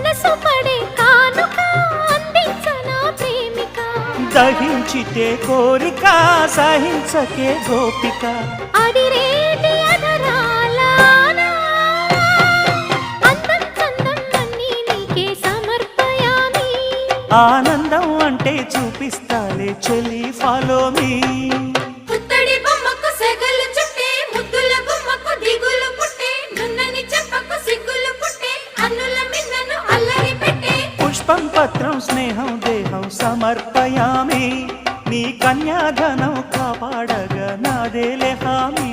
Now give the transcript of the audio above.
మనసు పడే కానుక అందించనా ప్రేమిక దహించితే కోరిక సహించకే గోపిక అడిరేటి అధరాల అందం చందం అన్నీ నీకే సమర్పయామి ఆనందం అంటే చూపిస్తాలే చెలి ఫాలో మీ పుత్తడి బొమ్మకు సెగలు చుట్టే ముద్దుల గుమ్మకు దిగులు పుట్టే నున్నని చెప్పకు సిగ్గులు పుట్టే అన్నుల మిన్నను అల్లరి పెట్టే పుష్పం పత్రం స్నేహం దేహం సమర్పయామి నీ కన్యాధనం కాపాడగా నాదేలే హామీ